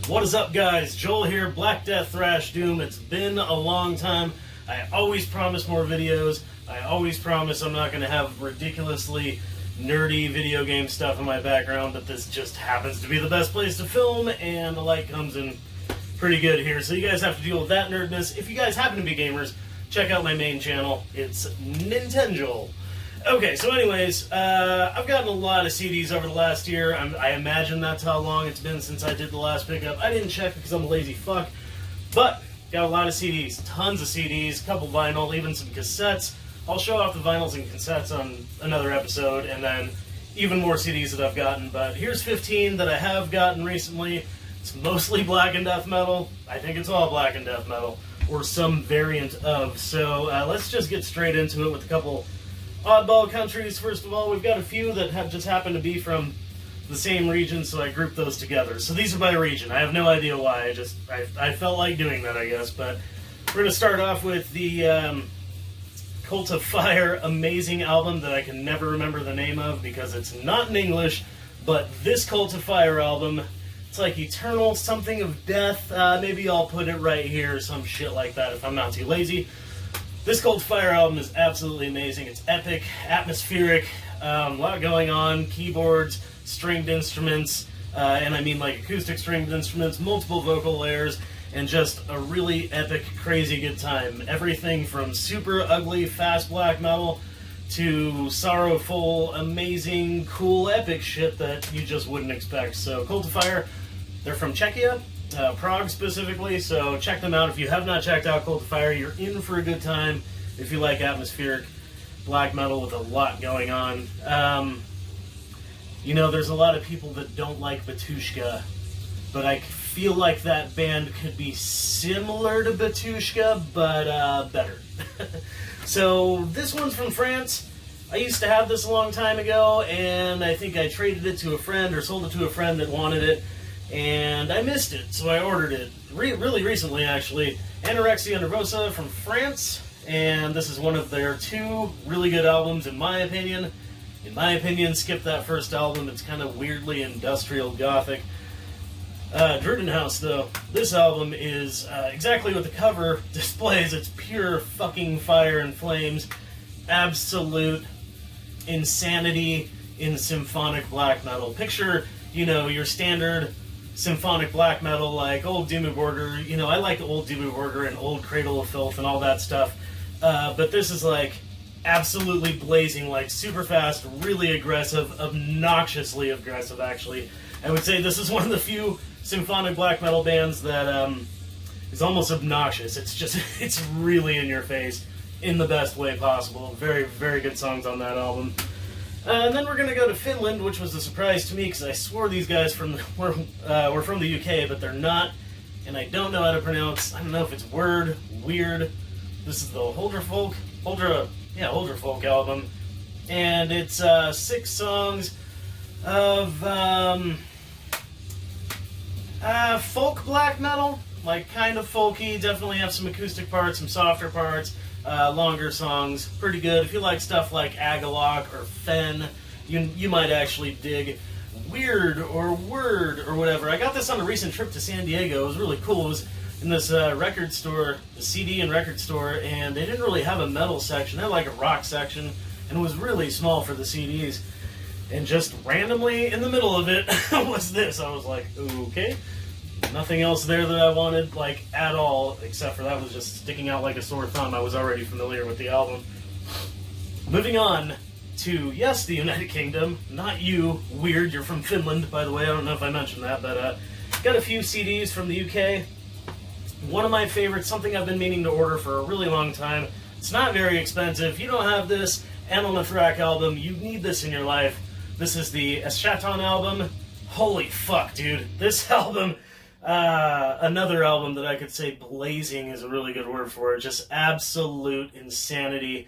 What is up, guys? Joel here, Black.Death.Thrash.Doom. It's been a long time. I always promise more videos. I always promise I'm not going to have ridiculously nerdy video game stuff in my background, but this just happens to be the best place to film, and the light comes in pretty good here. So you guys have to deal with that nerdness. If you guys happen to be gamers, check out my main channel. It's Nintendo. Okay, so anyways, I've gotten a lot of CDs over the last year. I imagine that's how long it's been since I did the last pickup. I didn't check because I'm a lazy fuck, but got a lot of CDs, tons of CDs, a couple vinyl, even some cassettes. I'll show off the vinyls and cassettes on another episode, and then even more CDs that I've gotten. But here's 15 that I have gotten recently. It's mostly black and death metal. I think it's all black and death metal, or some variant of. So let's just get straight into it with a couple oddball countries. First of all, we've got a few that have just happened to be from the same region, so I grouped those together. So these are by region. I have no idea why. I felt like doing that, I guess. But we're going to start off with the Cult of Fire amazing album that I can never remember the name of because it's not in English. But this Cult of Fire album, it's like Eternal Something of Death. Maybe I'll put it right here or some shit like that if I'm not too lazy. This Cult of Fire album is absolutely amazing. It's epic, atmospheric, a lot going on, keyboards, stringed instruments, and I mean like acoustic stringed instruments, multiple vocal layers, and just a really epic, crazy good time. Everything from super ugly, fast black metal to sorrowful, amazing, cool, epic shit that you just wouldn't expect. So Cult of Fire, they're from Czechia. Prague specifically, so check them out. If you have not checked out Cult of Fire, you're in for a good time if you like atmospheric black metal with a lot going on. You know, there's a lot of people that don't like Batushka, but I feel like that band could be similar to Batushka, but better. So this one's from France. I used to have this a long time ago, and I think I traded it to a friend or sold it to a friend that wanted it. And I missed it, so I ordered it really recently, actually. Anorexia Nervosa from France, and this is one of their two really good albums, in my opinion. In my opinion, skip that first album. It's kind of weirdly industrial gothic. Drudenhouse, though. This album is exactly what the cover displays. It's pure fucking fire and flames. Absolute insanity in symphonic black metal. Picture, you know, your standard symphonic black metal, like old Dimmu Borgir. You know, I like old Dimmu Borgir and old Cradle of Filth and all that stuff. But this is like absolutely blazing, like super fast, really aggressive, obnoxiously aggressive, actually. I would say this is one of the few symphonic black metal bands that is almost obnoxious. It's just, it's really in your face in the best way possible. Very, very good songs on that album. And then we're going to go to Finland, which was a surprise to me because I swore these guys were from the UK, but they're not, and I don't know how to pronounce. I don't know if it's weird. This is the Holderfolk album, and it's 6 songs of folk black metal, like kind of folky. Definitely have some acoustic parts, some softer parts. Longer songs, pretty good. If you like stuff like Agalok or Fen, you might actually dig Weird or Word or whatever. I got this on a recent trip to San Diego. It was really cool. It was in this record store, the CD and record store, and they didn't really have a metal section. They had like a rock section, and it was really small for the CDs. And just randomly in the middle of it was this. I was like, okay. Nothing else there that I wanted, like, at all, except for that was just sticking out like a sore thumb. I was already familiar with the album. Moving on to, yes, the United Kingdom. Not you, weird. You're from Finland, by the way. I don't know if I mentioned that, but got a few CDs from the UK. One of my favorites, something I've been meaning to order for a really long time. It's not very expensive. If you don't have this Anil album, you need this in your life. This is the Eschaton album. Holy fuck, dude. This album... another album that I could say blazing is a really good word for it. Just absolute insanity.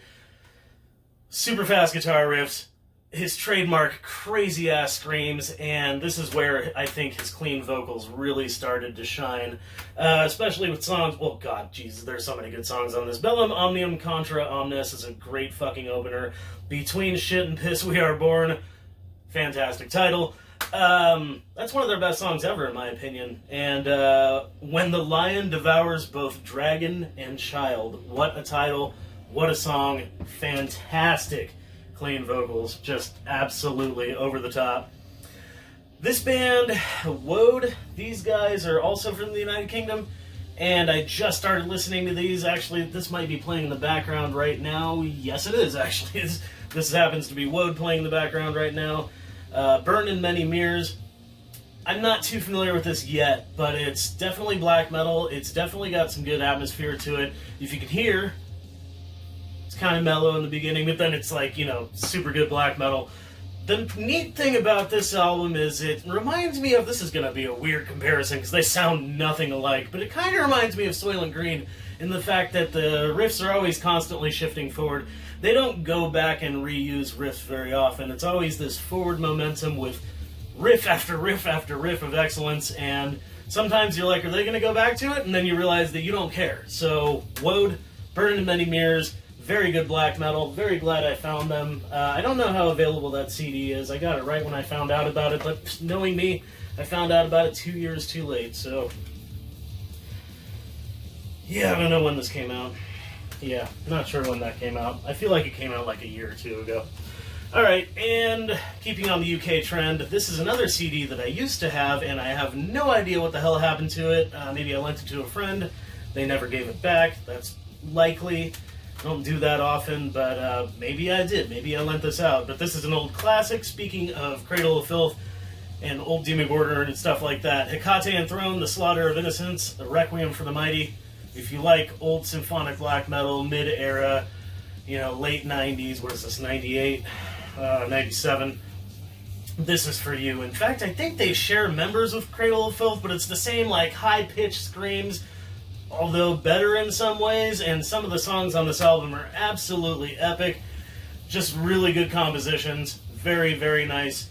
Super fast guitar riffs. His trademark crazy-ass screams, and this is where I think his clean vocals really started to shine. Especially with songs... Well, God, Jesus, there's so many good songs on this. Bellum Omnium Contra Omnes is a great fucking opener. Between Shit and Piss We Are Born. Fantastic title. That's one of their best songs ever, in my opinion. And When the Lion Devours Both Dragon and Child. What a title. What a song. Fantastic clean vocals. Just absolutely over the top. This band, Woad, these guys are also from the United Kingdom. And I just started listening to these. Actually, this might be playing in the background right now. Yes, it is, actually. This happens to be Woad playing in the background right now. Burned in Many Mirrors. I'm not too familiar with this yet, but it's definitely black metal. It's definitely got some good atmosphere to it. If you can hear, it's kind of mellow in the beginning, but then it's like, super good black metal. The neat thing about this album is it reminds me of, this is going to be a weird comparison because they sound nothing alike, but it kind of reminds me of Soylent Green in the fact that the riffs are always constantly shifting forward. They don't go back and reuse riffs very often. It's always this forward momentum with riff after riff after riff of excellence, and sometimes you're like, are they going to go back to it? And then you realize that you don't care. So, Woad, Burn in Many Mirrors, very good black metal. Very glad I found them. I don't know how available that CD is. I got it right when I found out about it, but knowing me, I found out about it 2 years too late, so... Yeah, I don't know when this came out. Yeah, not sure when that came out. I feel like it came out like a year or two ago. Alright, and keeping on the UK trend, this is another CD that I used to have, and I have no idea what the hell happened to it. Maybe I lent it to a friend. They never gave it back. That's likely. I don't do that often, but maybe I did. Maybe I lent this out. But this is an old classic, speaking of Cradle of Filth and Old Demon Order and stuff like that. Hecate Enthroned, The Slaughter of Innocents, A Requiem for the Mighty. If you like old symphonic black metal, mid-era, late 90s, what is this, 98, 97, this is for you. In fact, I think they share members with Cradle of Filth, but it's the same, high-pitched screams, although better in some ways, and some of the songs on this album are absolutely epic. Just really good compositions, very, very nice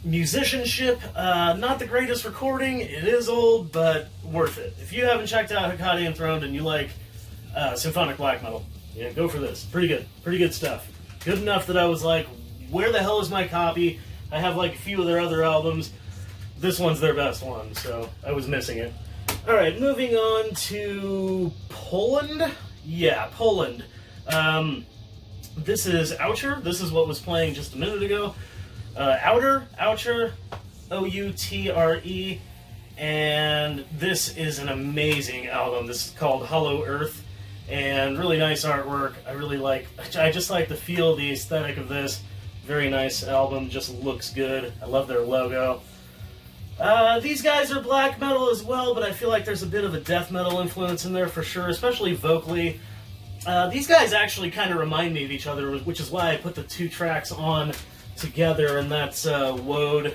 musicianship. Not the greatest recording, it is old, but worth it. If you haven't checked out Hecate Enthroned and you like symphonic black metal, go for this. Pretty good stuff. Good enough that I was like, where the hell is my copy? I have a few of their other albums. This one's their best one, so I was missing it. Alright, moving on to Poland. Yeah, Poland. This is Outre. This is what was playing just a minute ago. Outre, O-U-T-R-E, and this is an amazing album. This is called Hollow Earth, and really nice artwork. I just like the feel, the aesthetic of this. Very nice album, just looks good. I love their logo. These guys are black metal as well, but I feel like there's a bit of a death metal influence in there for sure, especially vocally. These guys actually kind of remind me of each other, which is why I put the two tracks on together, and that's Woad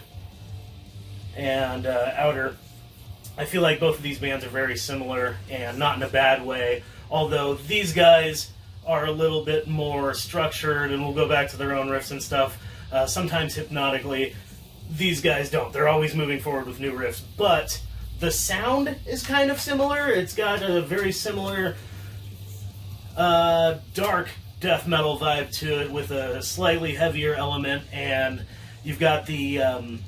and Outre. I feel like both of these bands are very similar, and not in a bad way, although these guys are a little bit more structured and will go back to their own riffs and stuff, sometimes hypnotically. These guys don't. They're always moving forward with new riffs, but the sound is kind of similar. It's got a very similar dark death metal vibe to it with a slightly heavier element, and you've got the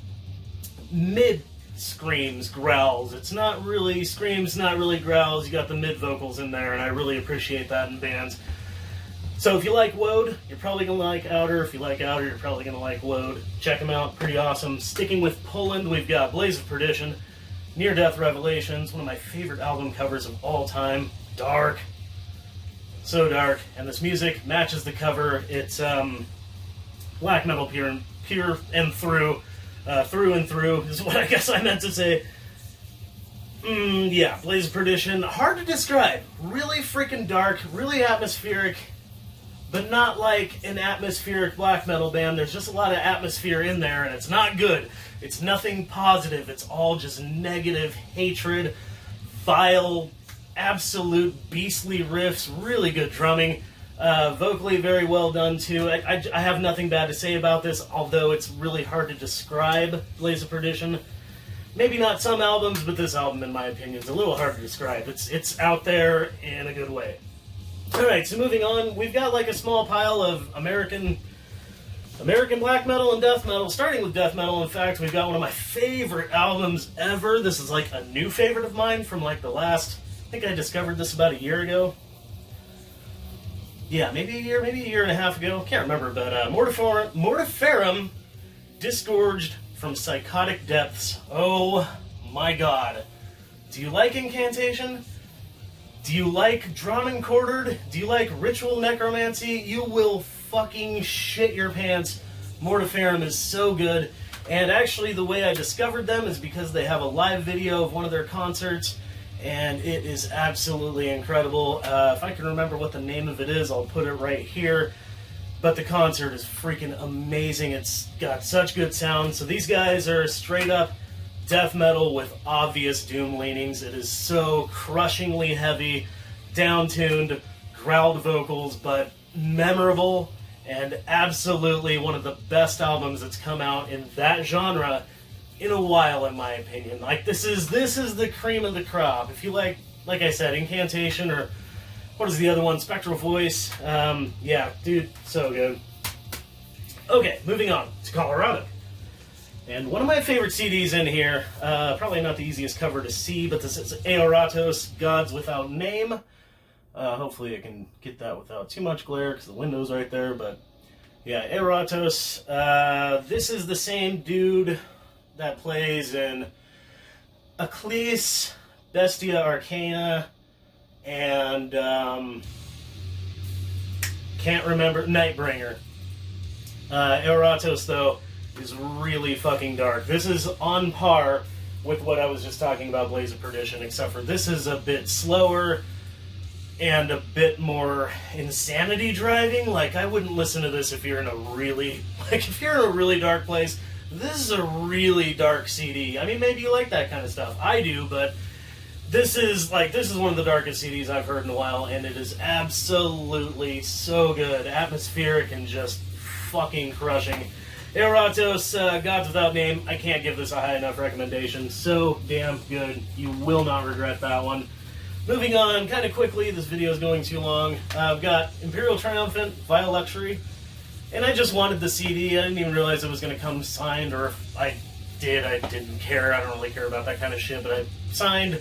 mid screams, growls. It's not really screams, not really growls. You got the mid vocals in there, and I really appreciate that in bands. So if you like Woad, you're probably going to like Outre. If you like Outre, you're probably going to like Woad. Check them out. Pretty awesome. Sticking with Poland, we've got Blaze of Perdition, Near Death Revelations, one of my favorite album covers of all time. Dark. So dark. And this music matches the cover. It's black metal pure and through. Through and through is what I guess I meant to say. Yeah, Blaze of Perdition. Hard to describe. Really freaking dark. Really atmospheric. But not like an atmospheric black metal band. There's just a lot of atmosphere in there, and it's not good. It's nothing positive. It's all just negative hatred, vile, absolute beastly riffs, really good drumming. Vocally very well done, too. I have nothing bad to say about this, although it's really hard to describe Blaze of Perdition. Maybe not some albums, but this album, in my opinion, is a little hard to describe. It's out there in a good way. Alright, so moving on, we've got like a small pile of American American black metal and death metal. Starting with death metal, in fact, we've got one of my favorite albums ever. This is like a new favorite of mine from like the last, I think I discovered this about a year ago. Yeah, maybe a year and a half ago. Can't remember, but Mortiferum, Disgorged from Psychotic Depths. Oh my god. Do you like incantation? Do you like drawn and quartered? Do you like ritual necromancy? You will fucking shit your pants. Mortiferum is so good. And actually the way I discovered them is because they have a live video of one of their concerts, and it is absolutely incredible. If I can remember what the name of it is, I'll put it right here. But the concert is freaking amazing. It's got such good sound. So these guys are straight up death metal with obvious doom leanings. It is so crushingly heavy, down-tuned, growled vocals, but memorable, and absolutely one of the best albums that's come out in that genre in a while, in my opinion. Like, this is the cream of the crop. If you like I said, incantation, or what is the other one? Spectral Voice. Yeah, dude, so good. Okay, moving on to Colorado. And one of my favorite CDs in here, probably not the easiest cover to see, but this is Aoratos, Gods Without Name. Hopefully I can get that without too much glare, because the window's right there, but yeah, Aoratos. This is the same dude that plays in Ecclesi, Bestia Arcana, and can't remember, Nightbringer. Aoratos, though, is really fucking dark. This is on par with what I was just talking about, Blaze of Perdition, except for this is a bit slower and a bit more insanity driving. Like, I wouldn't listen to this if you're in a really, if you're in a really dark place. This is a really dark CD. I mean, maybe you like that kind of stuff. I do, but this is one of the darkest CDs I've heard in a while, and it is absolutely so good. Atmospheric and just fucking crushing. Aoratos, Gods Without Name. I can't give this a high enough recommendation. So damn good. You will not regret that one. Moving on, kind of quickly, this video is going too long. I've got Imperial Triumphant, Vile Luxury, and I just wanted the CD. I didn't even realize it was going to come signed, or if I did, I didn't care. I don't really care about that kind of shit, but I signed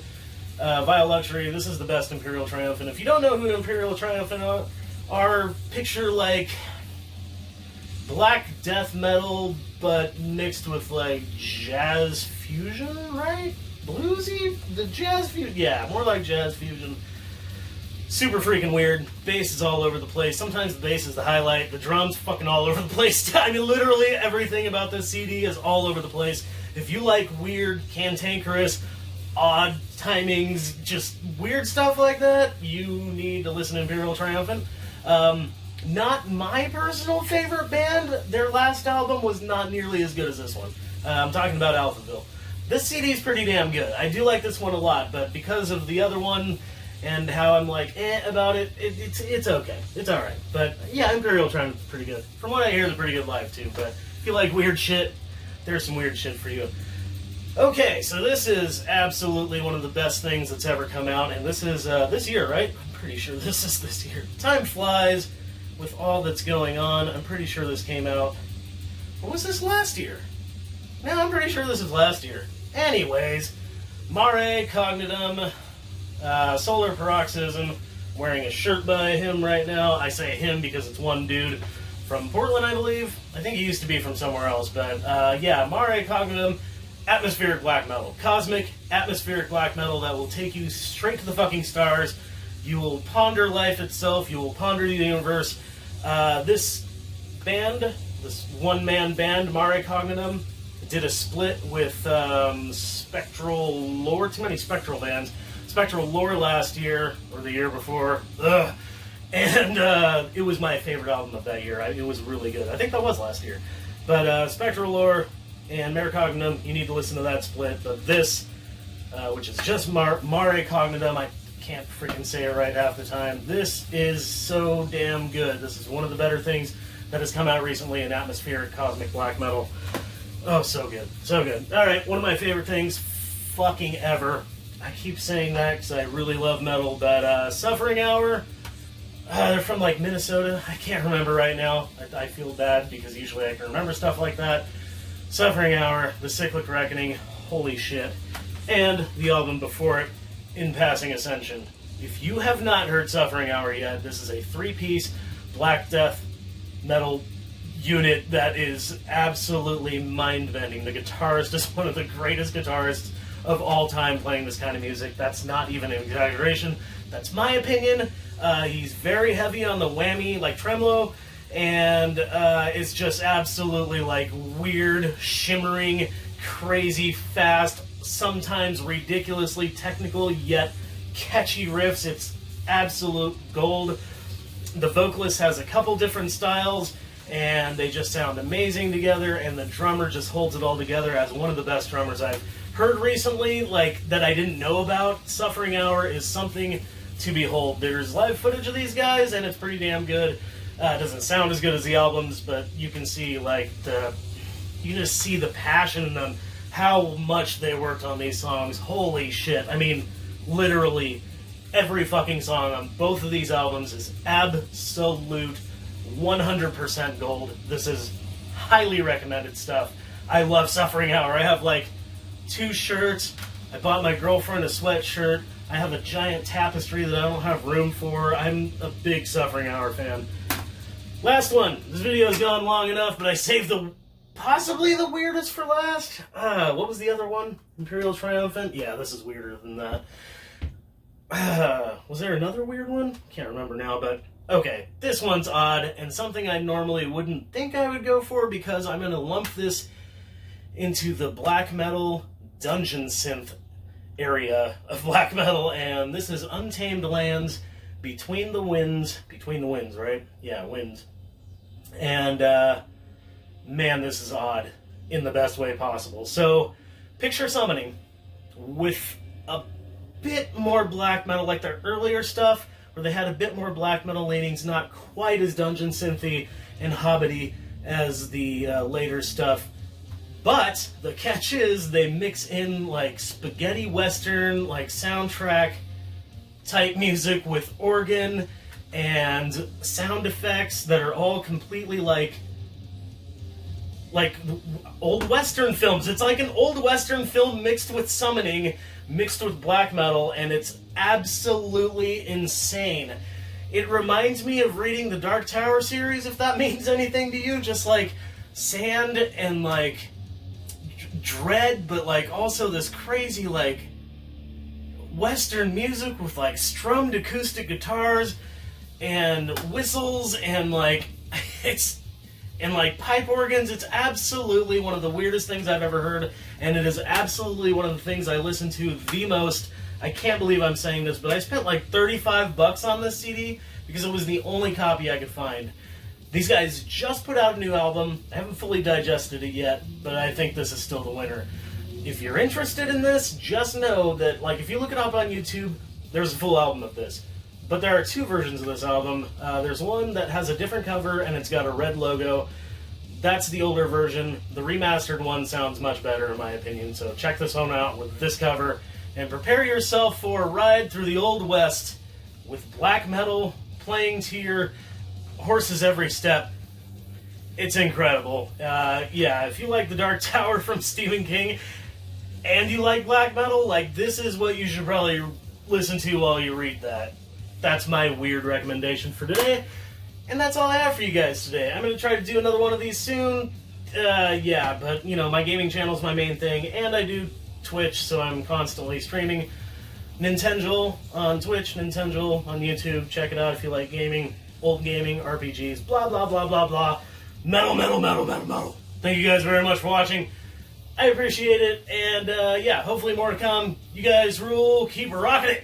Vile Luxury. This is the best Imperial Triumphant. If you don't know who Imperial Triumphant are, picture like black death metal, but mixed with like jazz fusion, right? Bluesy? The jazz fusion? Yeah, more like jazz fusion. Super freaking weird. Bass is all over the place. Sometimes the bass is the highlight. The drums fucking all over the place. I mean, literally everything about this CD is all over the place. If you like weird, cantankerous, odd timings, just weird stuff like that, you need to listen to Imperial Triumphant. Not my personal favorite band. Their last album was not nearly as good as this one. I'm talking about Alphaville. This CD is pretty damn good. I do like this one a lot, but because of the other one and how I'm like, about it, it's okay. It's alright. But yeah, Imperial Triumph's pretty good. From what I hear, they're pretty good live too. But if you like weird shit, there's some weird shit for you. Okay, so this is absolutely one of the best things that's ever come out, and this is this year, right? I'm pretty sure this is this year. Time flies with all that's going on. I'm pretty sure this came out, or was this last year? No, I'm pretty sure this is last year. Anyways, Mare Cognitum, Solar Paroxysm, wearing a shirt by him right now. I say him because it's one dude from Portland, I believe. I think he used to be from somewhere else, but yeah, Mare Cognitum, atmospheric black metal. Cosmic, atmospheric black metal that will take you straight to the fucking stars. You will ponder life itself. You will ponder the universe. This band, this one-man band, Mare Cognitum, did a split with Spectral Lore. Too many Spectral bands. Spectral Lore last year, or the year before. Ugh. And it was my favorite album of that year. It was really good. I think that was last year. But Spectral Lore and Mare Cognitum, you need to listen to that split. But this, which is just Mare Cognitum, I can't freaking say it right half the time. This is so damn good. This is one of the better things that has come out recently in atmospheric cosmic black metal. Oh, so good. So good. Alright, one of my favorite things fucking ever. I keep saying that because I really love metal, but Suffering Hour, They're from like Minnesota. I can't remember right now. I feel bad because usually I can remember stuff like that. Suffering Hour, The Cyclic Reckoning, holy shit. And the album before it, In Passing Ascension. If you have not heard Suffering Hour yet, this is a 3-piece Black Death metal unit that is absolutely mind-bending. The guitarist is one of the greatest guitarists of all time playing this kind of music. That's not even an exaggeration. That's my opinion. He's very heavy on the whammy, like tremolo, and it's just absolutely like weird, shimmering, crazy, fast, sometimes ridiculously technical, yet catchy riffs. It's absolute gold. The vocalist has a couple different styles, and they just sound amazing together, and the drummer just holds it all together as one of the best drummers I've heard recently, like, that I didn't know about. Suffering Hour is something to behold. There's live footage of these guys, and it's pretty damn good. It doesn't sound as good as the albums, but you can see, like, you just see the passion in them, how much they worked on these songs. Holy shit. I mean, literally every fucking song on both of these albums is absolute 100% gold. This is highly recommended stuff. I love Suffering Hour. I have like 2 shirts. I bought my girlfriend a sweatshirt. I have a giant tapestry that I don't have room for. I'm a big Suffering Hour fan. Last one. This video has gone long enough, but I saved possibly the weirdest for last. What was the other one? Imperial Triumphant? Yeah, this is weirder than that. Was there another weird one? Can't remember now, but okay. This one's odd, and something I normally wouldn't think I would go for, because I'm going to lump this into the black metal dungeon synth area of black metal, and this is Untamed Lands, Between the Winds, right? Yeah, Winds. And, man, this is odd in the best way possible. So, picture Summoning with a bit more black metal, like their earlier stuff, where they had a bit more black metal leanings, not quite as dungeon synthy and hobbity as the later stuff. But the catch is they mix in like spaghetti western, like soundtrack type music with organ and sound effects that are all completely like old western films. It's like an old western film mixed with summoning, mixed with black metal, and it's absolutely insane. It reminds me of reading the Dark Tower series, if that means anything to you. Just like sand and like dread, but like also this crazy like western music with like strummed acoustic guitars and whistles and like and like pipe organs. It's absolutely one of the weirdest things I've ever heard, and it is absolutely one of the things I listen to the most. I can't believe I'm saying this, but I spent like $35 on this CD because it was the only copy I could find. These guys just put out a new album. I haven't fully digested it yet, but I think this is still the winner. If you're interested in this, just know that, like, if you look it up on YouTube, there's a full album of this. But there are 2 versions of this album. There's one that has a different cover, and it's got a red logo. That's the older version. The remastered one sounds much better, in my opinion, so check this one out with this cover, and prepare yourself for a ride through the Old West with black metal playing to your horse's every step. It's incredible. Yeah, if you like the Dark Tower from Stephen King, and you like black metal, like, this is what you should probably listen to while you read that. That's my weird recommendation for today. And that's all I have for you guys today. I'm going to try to do another one of these soon. Yeah, but, you know, my gaming channel is my main thing, and I do Twitch, so I'm constantly streaming. Nintendo on Twitch, Nintendo on YouTube. Check it out if you like gaming, old gaming, RPGs, blah, blah, blah, blah, blah. Metal, metal, metal, metal, metal. Thank you guys very much for watching. I appreciate it, and yeah, hopefully more to come. You guys rule. Keep rocking it.